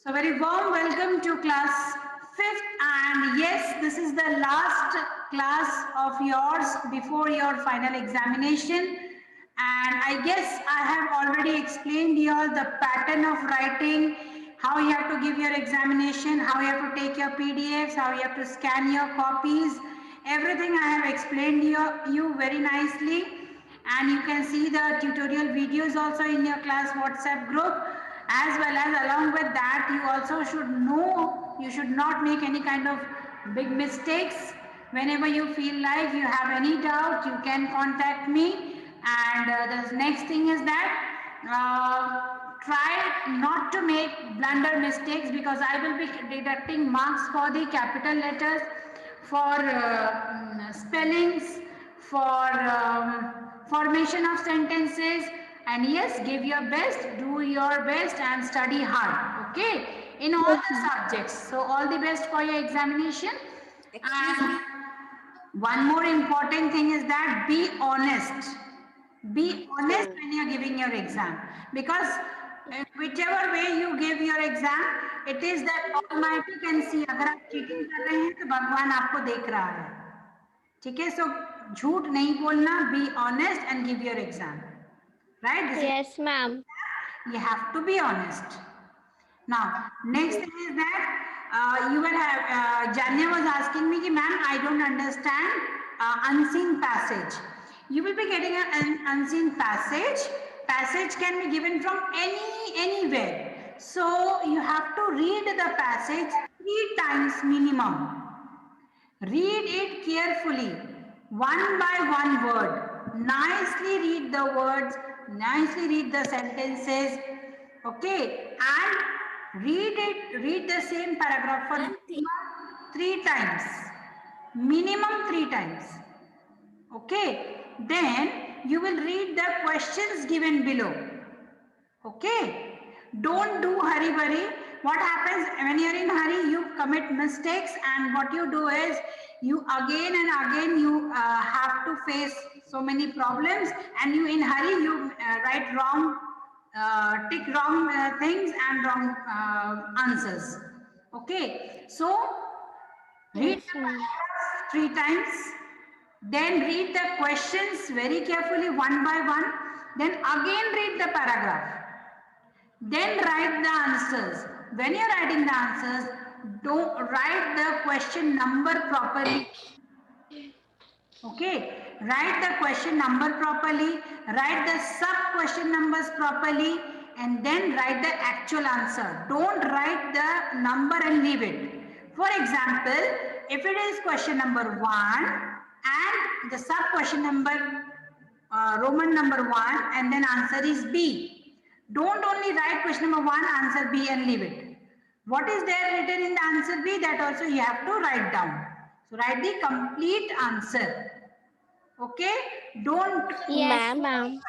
So very warm welcome to class 5th, and yes, this is the last class of yours before your final examination. And I guess I have already explained you all the pattern of writing, how you have to give your examination, how you have to take your PDFs, how you have to scan your copies. Everything I have explained you very nicely, and you can see the tutorial videos also in your class WhatsApp group. As well as along with that, you also should know you should not make any kind of big mistakes. Whenever you feel like you have any doubt, you can contact me. And the next thing is that try not to make blunder mistakes, because I will be deducting marks for the capital letters, for spellings, for formation of sentences. And yes, give your best, do your best, and study hard, okay, in all Yes, the ma'am. subjects. So all the best for your examination. Excuse And me. one more important thing is that be honest. Be honest Oh. when you're giving your exam, because whichever way you give your exam, it is that Almighty can see. अगर आप cheating कर रहे हैं तो भगवान आपको देख रहा है, ठीक है? So झूठ नहीं बोलना, be honest and give your exam, right? This is, Yes, ma'am. you have to be honest. Now, next thing is that you will have, Janya was asking me, ma'am, I don't understand unseen passage. You will be getting an unseen passage. Passage can be given from anywhere. So you have to read the passage 3 times minimum. Read it carefully, one by one word. Nicely read the words, nicely read the sentences, okay? And read the same paragraph for minimum 3 times. Minimum 3 times. Okay? Then you will read the questions given below. Okay? Don't do hurry burry. What happens when you're in hurry? You commit mistakes, and what you do is you again and again you have to face so many problems, and you in hurry you write wrong, tick wrong things and wrong answers. Okay, so read Yes, the ma'am. paragraph 3 times, then read the questions very carefully one by one, then again read the paragraph, then write the answers. When you're writing the answers, don't write the question number properly. Okay, write the question number properly, write the sub question numbers properly, and then write the actual answer. Don't write the number and leave it. For example, if it is question number 1 and the sub question number Roman number 1 and then answer is B, don't only write question number 1, answer B and leave it. What is there written in the answer B, that also you have to write down. So write the complete answer. Okay, don't. Yes, ma'am ma'am.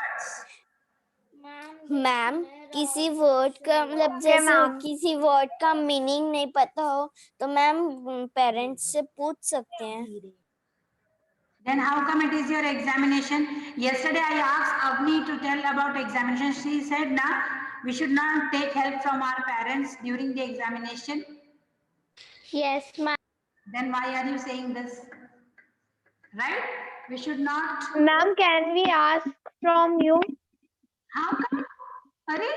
Ma'am किसी word का मतलब Okay, जैसे ma'am. किसी word का meaning नहीं पता हो तो मैम पेरेंट्स से पूछ सकते हैं. Then how come it is your examination? Yesterday I asked Avni to tell about examination. She said, "Na, we should not take help from our parents during the examination." Yes, ma'am. Then why are you saying this? Right? We should not. Ma'am, can we ask from you? How come? Arey,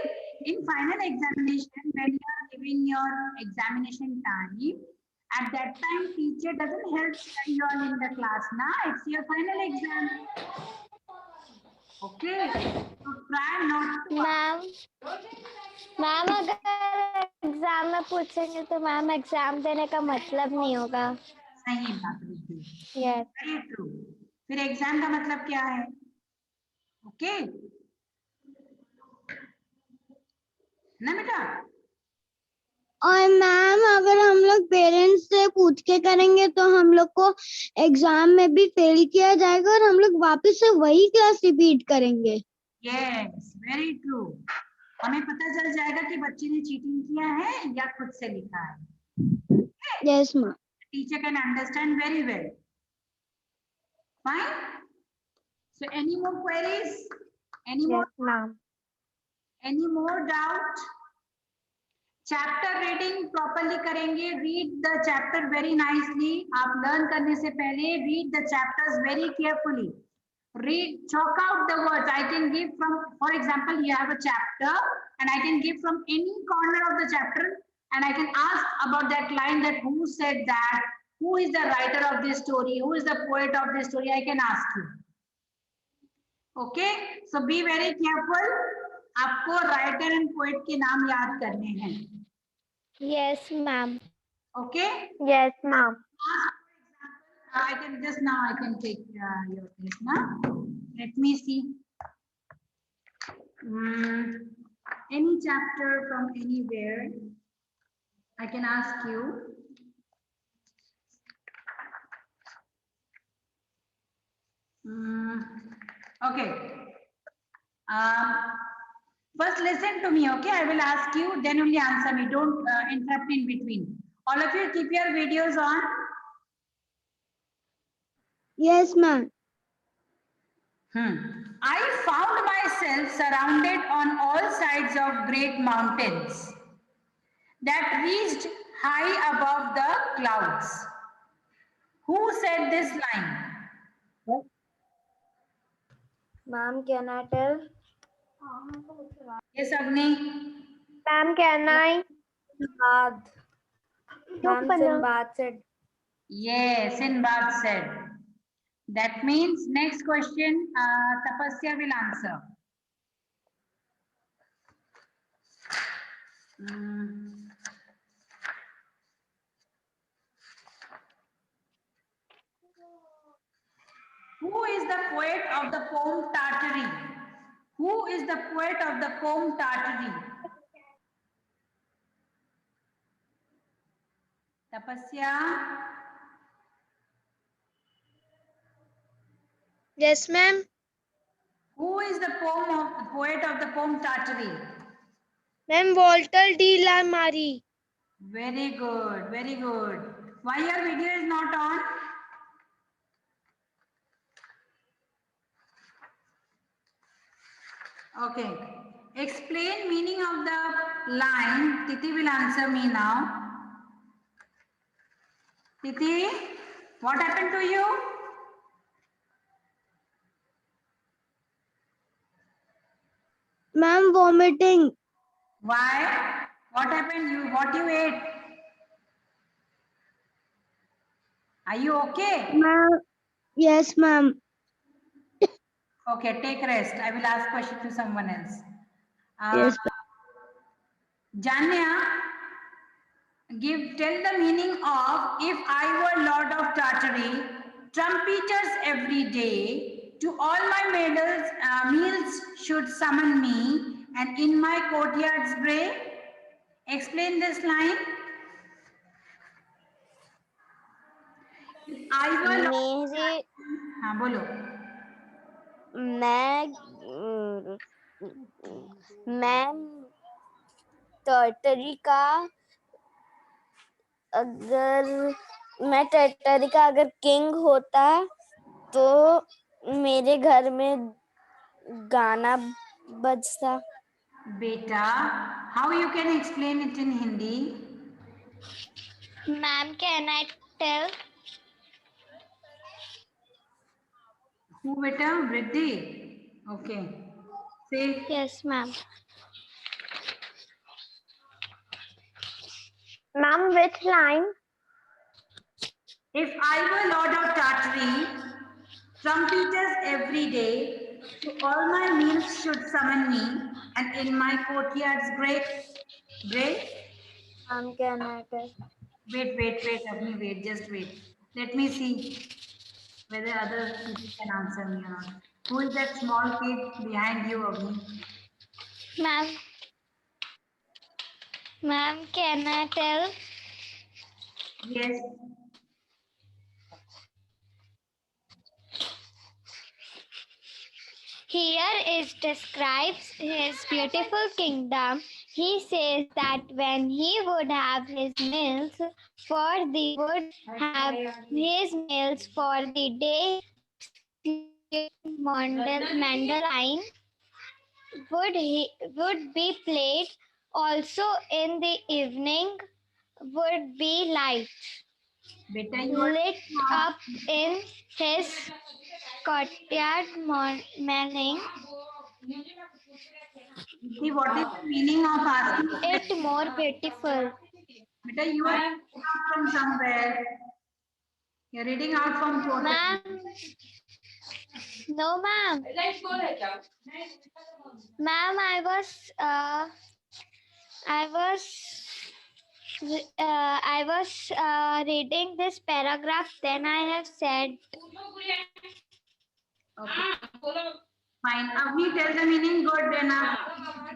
in final examination, when you are giving your examination time, at that time teacher doesn't help you all in the class. Now it's your final exam. Okay, so try not to. Ma'am ma'am अगर exam में पूछेंगे तो ma'am exam देने का मतलब नहीं होगा. सही बात बिल्कुल, यस. Very true. फिर एग्जाम का मतलब क्या है? ओके ना बेटा? और मैम अगर हम लोग पेरेंट्स से पूछ के करेंगे तो हम लोग को एग्जाम में भी फेल किया जाएगा और हम लोग वापस से वही क्लास रिपीट करेंगे. Yes, very true. हमें पता चल जाएगा कि बच्चे ने चीटिंग किया है या खुद से लिखा है. Yes ma'am. Teacher can understand very well. Fine. So any more queries? Any more? Yes, ma'am. Any more doubt? Chapter reading properly करेंगे. Read the chapter very nicely. आप लर्न करने से पहले read the chapters very carefully. Read, chalk out the words. I can give from, for example, you have a chapter and I can give from any corner of the chapter and I can ask about that line, that who said that, who is the writer of this story, who is the poet of this story, I can ask you. Okay, so be very careful. आपको writer and poet के नाम याद करने हैं. Yes, ma'am. Okay. Yes, ma'am. I can just now I can take your place now. Let me see. Any chapter from anywhere I can ask you. Okay. First listen to me, okay? I will ask you, then only answer me. Don't interrupt in between. All of you keep your videos on. Yes, ma'am. I found myself surrounded on all sides of great mountains that reached high above the clouds. Who said this line? Ma'am, can I tell? Yes, Avni. Ma'am, can I? Sinbad. Ma'am, Sinbad said. Yes, Sinbad said. That means next question, Tapasya will answer. Who is the poet of the poem Tartary? Who is the poet of the poem Tartary? Tapasya? Yes, ma'am. Who is the poet of the poem Tartary? Ma'am, Walter D. Lamari. Very good, very good. Why your video is not on? Okay. Explain meaning of the line. Titi will answer me now. Titi, what happened to you? Ma'am, vomiting. Why? What happened? What you ate? Are you okay? Ma'am. Yes, ma'am. Okay, take rest. I will ask question to someone else. Yes. Janya, tell the meaning of if I were Lord of Tartary, trumpeters every day, to all my meals should summon me, and in my courtyards bray. Explain this line. If I were Lord... मेरे हाँ बोलो. मैं Tartary का अगर king होता तो मेरे घर में गाना बजता. Beta, how you can explain it in Hindi? Ma'am, can I tell? Who beta? Vriddhi. Okay. Say. Yes, ma'am. Ma'am, which line? If I were Lord of Tartary, trumpeters every day, to all my meals should summon me, and in my courtyards bray. Can I tell? Wait, Avni, wait, just wait. Let me see whether other people can answer me or not. Who is that small kid behind you, Avni? Ma'am. Ma'am, can I tell? Yes. Here is describes his beautiful kingdom. He says that when he would have his meals for the day, Mandaline would be played Also in the evening would be light, Beta, you are lit up in his courtyard morning, see what is the meaning of asking? it more beautiful. Beta, you are reading out from somewhere. You're reading out from portal. Ma'am, no ma'am. Ma'am, I was reading this paragraph. Then I have said, Okay. Fine. Avni, tell the meaning. Good enough.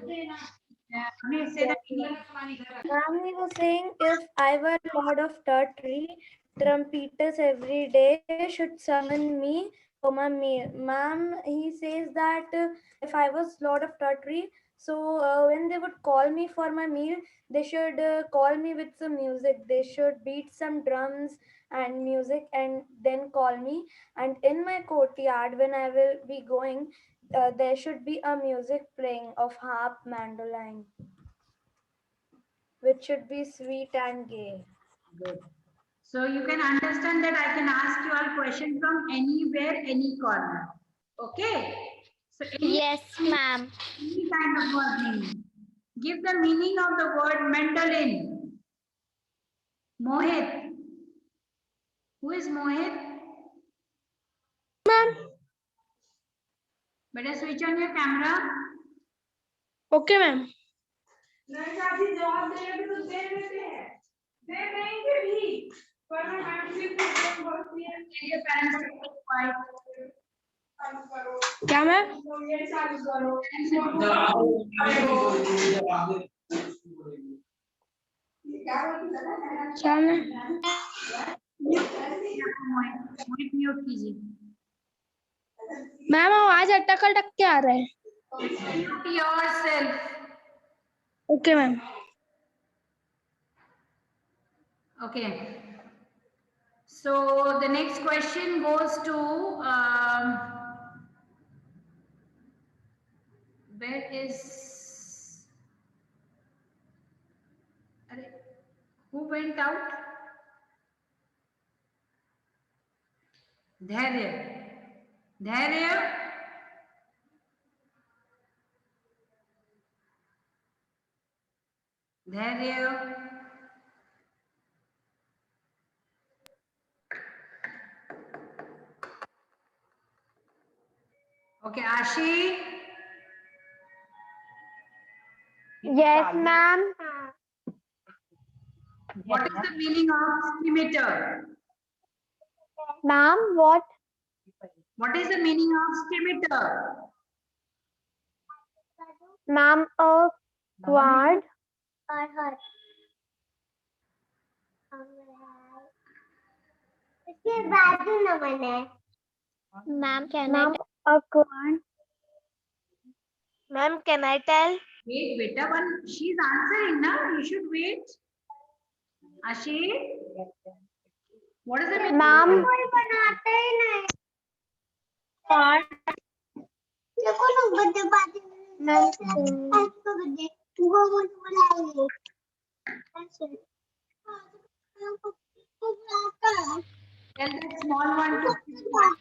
Yeah. Avni, say the meaning. Ma'am, he was saying if I were Lord of Tartary, trumpeters every day should summon me for my meal. Ma'am, he says that if I was Lord of Tartary, so when they would call me for my meal, they should call me with some music. They should beat some drums and music and then call me. And in my courtyard, when I will be going, there should be a music playing of harp, mandolin, which should be sweet and gay. Good. So you can understand that I can ask you all questions from anywhere, any corner. Okay. So yes, ma'am. any kind of word meaning. Give the meaning of the word mandolin. Mohit. Who is Mohit? Ma'am. Better switch on your camera. Okay, ma'am. Tell your parents to keep quiet. क्या ma'am? क्या ma'am? Mohit mute कीजिए. Ma'am आवाज अटक अटक के आ रहा है. Mute yourself. Okay ma'am. Okay. So the next question goes to where is who went out? Dhairya. Dhairya. Dhairya. Okay, Ashi. Yes, ma'am. What is the meaning of scimitar? Ma'am, what? What is the meaning of scimitar? Ma'am, a quad. इसके बाद ना मैंने Ma'am, can I? A quad. Ma'am, can I tell? Wait, beta, one. She's answering now. You should wait. Ashi. What is the meaning? Ma'am, कोई बनाते ही नहीं देखो ना birthday party इसको बर्थडे वो बुलाएंगे ऐसे Tell that small one to keep quiet.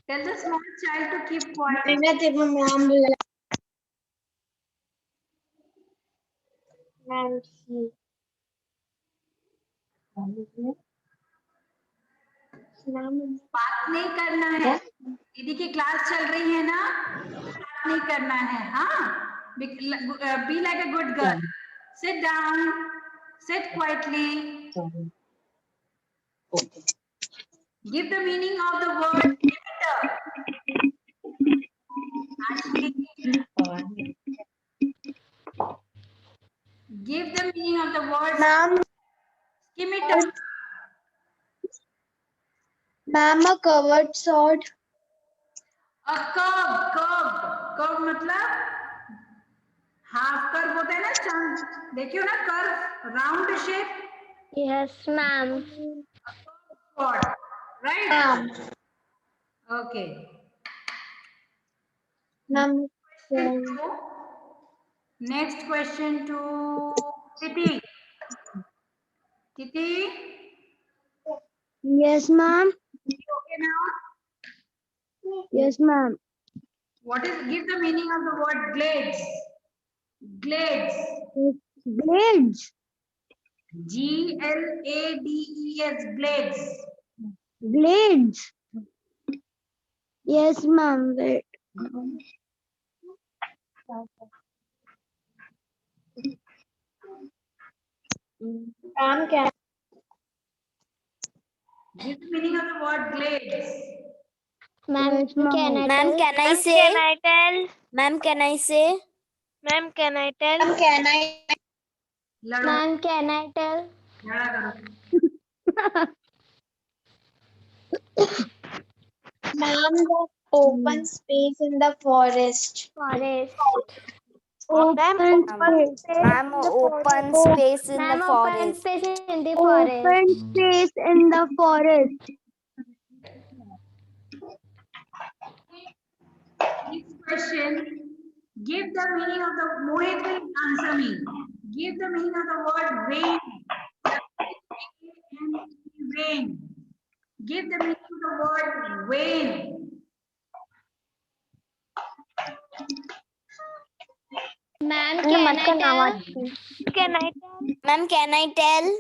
Tell the small child to keep quiet. बात नहीं करना है. दीदी की क्लास चल रही है ना, बात नहीं करना है. हाँ, be like a good girl. Sit down. Sit quietly. Give the meaning of the word scimitar. Give the meaning of the word ma'am, scimitar. ma'am, a covered sword. A curve मतलब हाफ कर्व होता है ना, चांद देखियो ना, curve round shape. Yes, ma'am. What? Right? Ma'am. Okay. Ma'am, Next question to Titi. Titi, Yes, ma'am. okay now? Yes, ma'am. What is, give the meaning of the word glades? Glades. Grades. Glades. Glades. Blades. Yes, ma'am. Wait. Ma'am, can Give the meaning of the word glades. Ma'am, Yes, can ma'am. I Ma'am, tell? can I Ma'am, say? can I tell? Ma'am, can I say? Ma'am, can I tell? लड़ो, Ma'am, can I tell? लड़ा करो. Ma'am, the open space in the forest. Forest. Ma'am, Open open space. space Ma'am, in the open forest. space in the Ma'am, open forest. space in the forest. Open space in the forest. Next question. Give the meaning of the, Mohit will answer me. Give the meaning of the word rain. Rain. Give the meaning of the word rain. Ma'am, can I tell? Can I tell? Ma'am, can I tell?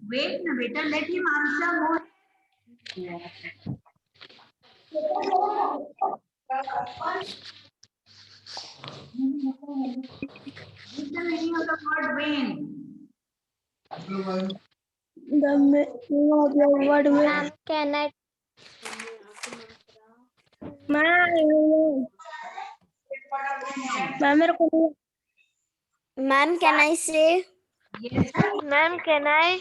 Wait, na beta, let him answer more. Give the meaning of the word rain. The meaning of the word Ma'am, can I? Ma'am मेरे को Ma'am, can I say? Yes. Ma'am, can I?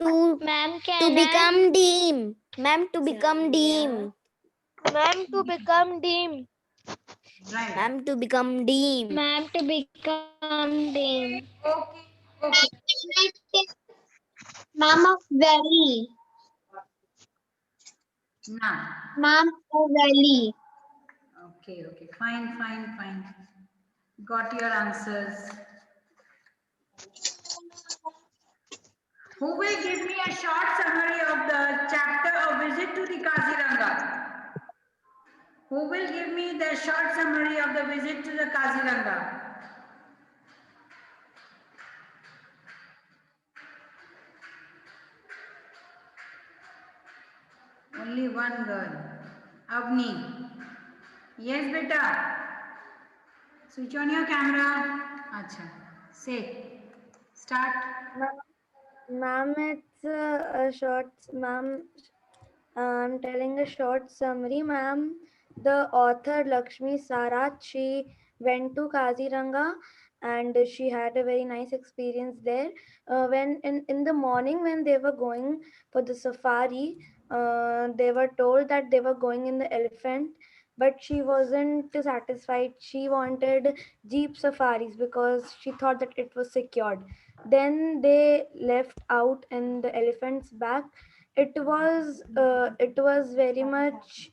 To Ma'am, to can I? become dim. Ma'am, to become dim. Ma'am, to become dim. Right. Ma'am, to become dim. Ma'am, to become dim. Okay. Okay. Ma'am of valley. Now. Ma'am of valley. Okay. Okay. Fine. Fine. Fine. Got your answers. Who will give me a short summary of the chapter of visit to the Kaziranga? Who will give me the short summary of the visit to the Kaziranga? Only one girl. Avni. Yes, beta. Switch on your camera. Acha. Say. Start. Ma'am, it's a short, ma'am, I'm telling a short summary, ma'am. The author Lakshmi Sarat, she went to Kaziranga and she had a very nice experience there. When in the morning when they were going for the safari, they were told that they were going in the elephant, but she wasn't satisfied. She wanted jeep safaris because she thought that it was secured. Then they left out in the elephant's back. It was very much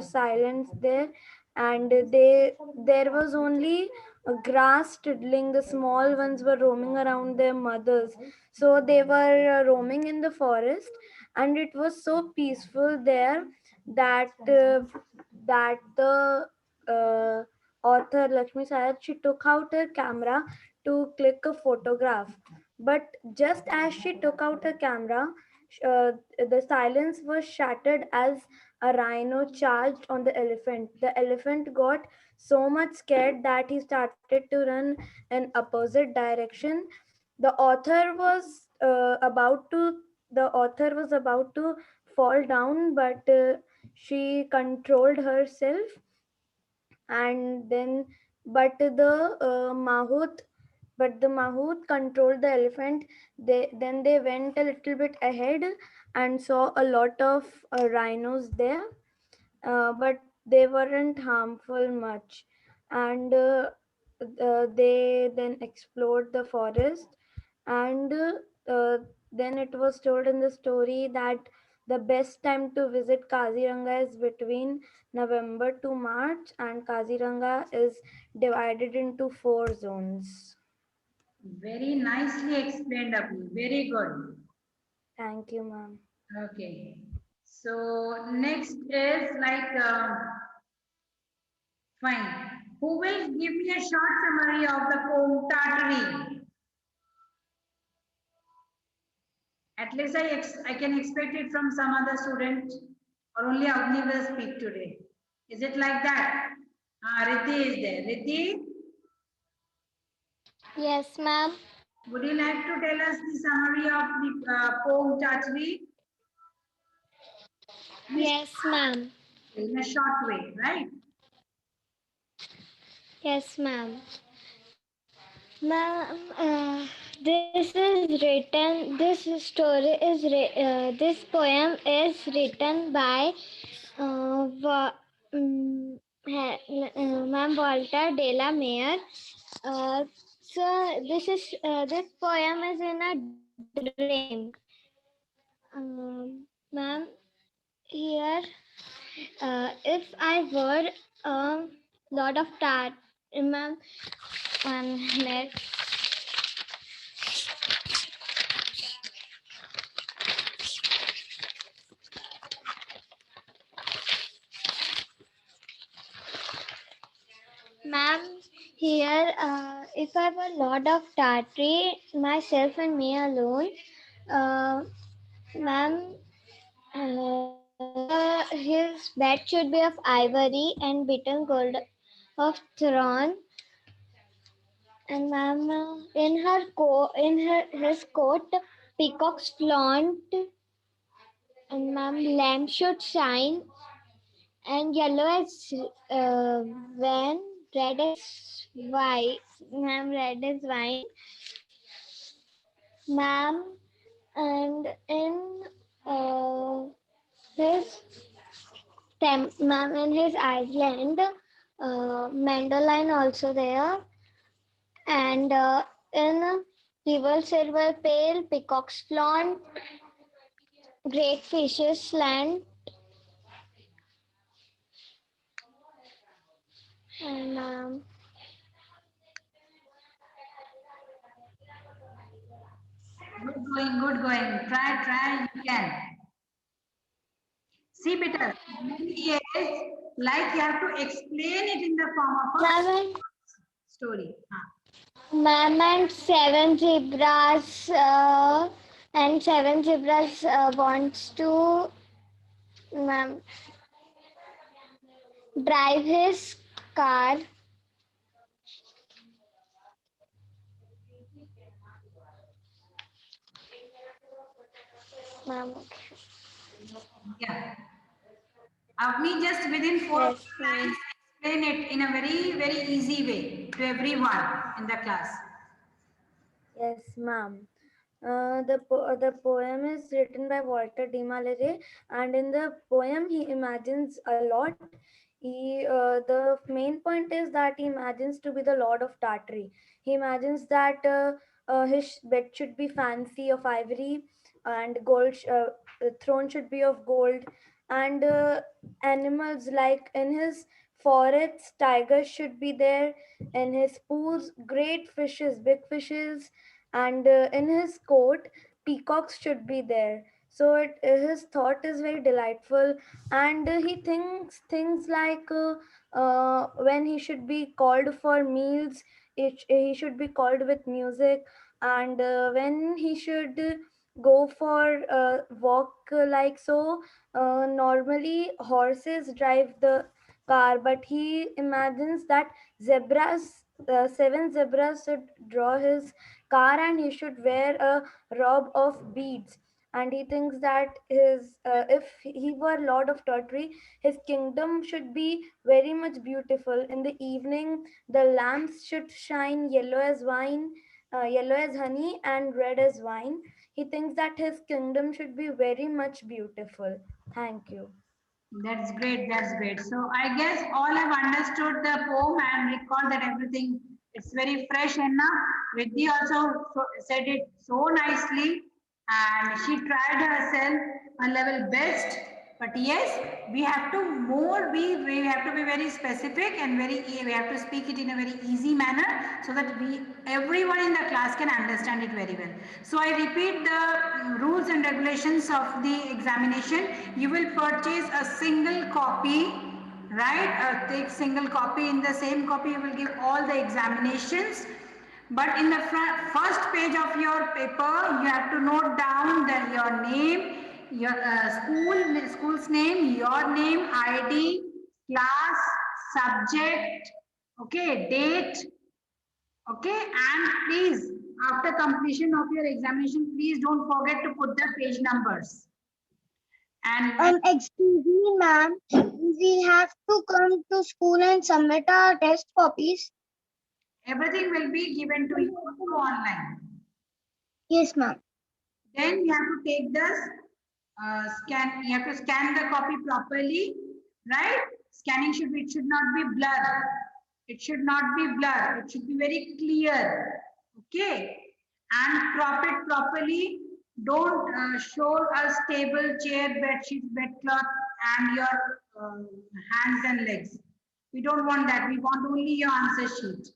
silence there, and there was only a grass tiddling. The small ones were roaming around their mothers, so they were roaming in the forest, and it was so peaceful there that the uh, author Lakshmi Sarat, she took out her camera to click a photograph. But just as she took out her camera, the silence was shattered as a rhino charged on the elephant. The elephant got so much scared that he started to run in opposite direction. The author was about to fall down, but she controlled herself, and then but the mahout controlled the elephant. They went a little bit ahead and saw a lot of rhinos there, but they weren't harmful much. And they then explored the forest, and then it was told in the story that The best time to visit Kaziranga is between November to March, and Kaziranga is divided into 4 zones. Very nicely explained, Abhi. Very good. Thank you, ma'am. Okay. So next is like, fine. Who will give me a short summary of the poem Tartary? At least I can expect it from some other student, or only Avni will speak today. Is it like that? Riddhi is there. Riddhi, Yes, ma'am. would you like to tell us the summary of the poem Tartary? Yes, ma'am. In a short way, right? Yes, ma'am. Ma'am, this is written. This poem is written by Ma'am Walter de la Mare. So this poem is in a dream. Ma'am, here, if I were a lot of tat, ma'am, 1 minute. Ma'am, here, if I were Lord of Tartary, myself and me alone, ma'am, his bed should be of ivory and beaten gold of throne. And ma'am, his coat, peacock's flaunt, and ma'am, lamp should shine, and yellow as when red as white, ma'am, red as wine, ma'am, and in his ma'am, in his island, Mandoline also there, and in river silver pale, peacock's flaunt, great fishes land, and Good going. Try, you can. See, better. Is like you have to explain it in the form of a ma'am, story. ma'am, and seven zebras wants to, ma'am, drive his car. Ma'am, Yeah. Avni, just within 4 yes, ma'am. lines, explain it in a very, very easy way to everyone in the class. Yes, ma'am. The poem is written by Walter de Malere, and in the poem he imagines a lot. The main point is that he imagines to be the Lord of Tartary. He imagines that his bed should be fancy of ivory, and gold. The throne should be of gold, and animals like in his forests, tigers should be there. In his pools, great fishes, big fishes, and in his court, peacocks should be there. So his thought is very delightful, and he thinks things like when he should be called for meals, he should be called with music, and when he should go for walk, like so, normally horses drive the car, but he imagines that zebras, 7 zebras should draw his car, and he should wear a robe of beads. And he thinks that if he were Lord of Tartary, his kingdom should be very much beautiful. In the evening, the lamps should shine yellow as wine, yellow as honey, and red as wine. He thinks that his kingdom should be very much beautiful. Thank you. That's great. That's great. So I guess all have understood the poem and recall that everything it's very fresh enough. Riddhi also said it so nicely. and she tried herself a level best. But yes, we have to we have to be very specific and we have to speak it in a very easy manner so that everyone in the class can understand it very well. So I repeat the rules and regulations of the examination. You will purchase a single copy, right? Take single copy. In the same copy you will give all the examinations. But in the first page of your paper, you have to note down that your name, your school's name, your name, ID, class, subject, okay, date, okay, and please, after completion of your examination, please don't forget to put the page numbers. And Excuse me, ma'am. We have to come to school and submit our test copies. everything will be given to you through online. Yes, ma'am. Then you have to take this scan. You have to scan the copy properly, right? Scanning it should not be blur. It should not be blur. It should be very clear. Okay, and crop it properly. Don't show us table, chair, bed sheet, bed cloth, and your hands and legs. We don't want that. We want only your answer sheet.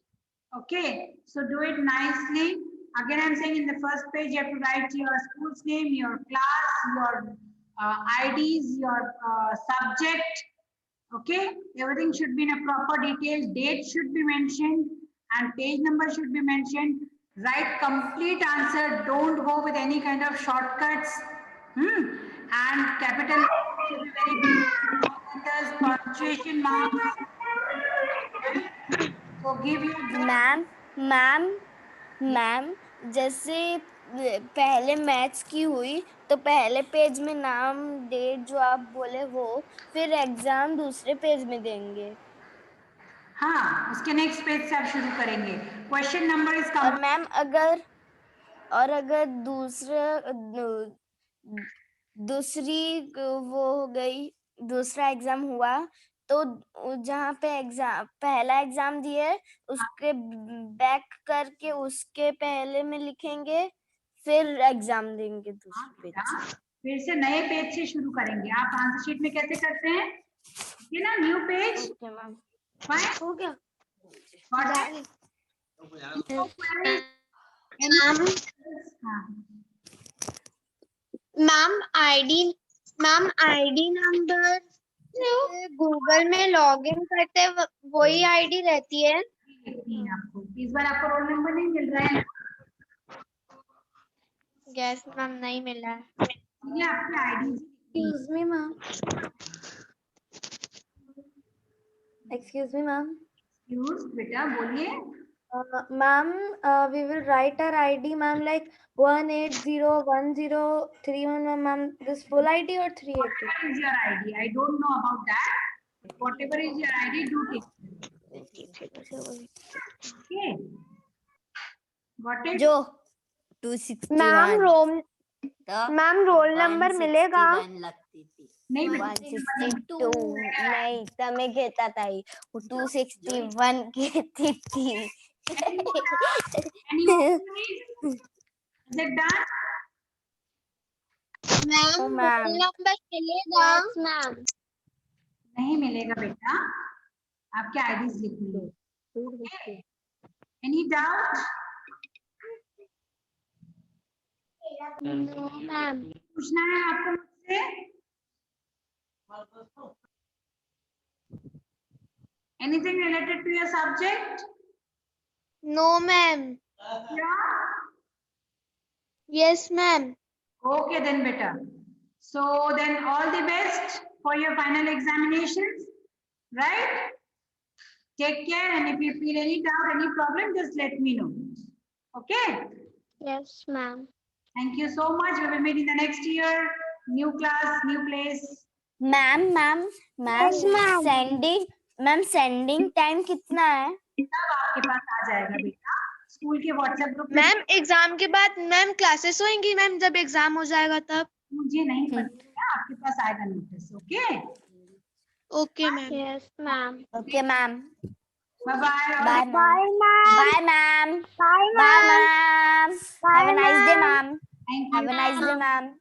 Okay, so do it nicely. Again, I'm saying in the first page, you have to write your school's name, your class, your IDs, your subject. Okay, everything should be in a proper detail. Date should be mentioned and page number should be mentioned. Write complete answer. Don't go with any kind of shortcuts. And capital should be very big. Letters, punctuation marks. So give your ma'am ma'am ma'am जैसे पहले maths की हुई तो पहले page में नाम date जो आप बोले वो, फिर एग्जाम दूसरे पेज में देंगे. हाँ, उसके नेक्स्ट पेज से आप शुरू करेंगे. क्वेश्चन नंबर इज और मैम अगर दूसरी वो हो गई, दूसरा एग्जाम हुआ तो जहाँ पे एग्जाम पहला एग्जाम दिए उसके बैक करके उसके पहले में लिखेंगे, फिर एग्जाम देंगे दूसरे पेज से. फिर से नए पेज से शुरू करेंगे. आप आंसर शीट में कैसे करते हैं? ये ना new page. Okay ma'am, fine हो गया. मैम आईडी नंबर गूगल में लॉगिन करते वही आईडी रहती है. आपको इस बार आपको रोल नंबर नहीं मिल रहा है. यस मैम, नहीं मिला. ये आपकी ID. Excuse me, ma'am. Excuse me, ma'am. Use बेटा बोलिए. Ma'am, we will write our ID, ma'am, like 1801031, ma'am. This full ID or 380? Whatever is your ID, I don't know about that. Whatever is your ID, do take. Okay. Got it? जो 261 ma'am roll number मिलेगा. नहीं 162 नहीं તમે घेता ताई 261 घेती थी. Is it done? Ma'am roll number मिलेगा. मैम. नहीं मिलेगा बेटा. आपके आईडीज लिखनी. Any doubt? No ma'am. पूछना है आपको मुझसे? Anything related to your subject? No ma'am. Yeah. Yes ma'am. Okay then beta. So then all the best for your final examinations, right? Take care, and if you feel any doubt, any problem, just let me know. Okay? Yes, ma'am. Thank you so much. We will meet in the next year. New class, new place. Ma'am sending time कितना है? सब आपके पास आ जाएगा बेटा. School के WhatsApp group में. Ma'am exam के बाद मैम क्लासेस होंगी मैम, जब एग्जाम हो जाएगा तब. मुझे नहीं पता. आपके पास आएगा notice. Okay? Okay ma'am. Yes, ma'am. Okay ma'am. Bye bye. Bye ma'am. Bye ma'am. Bye, bye ma'am. Have a nice day ma'am. Thank Have you. a nice day, ma'am.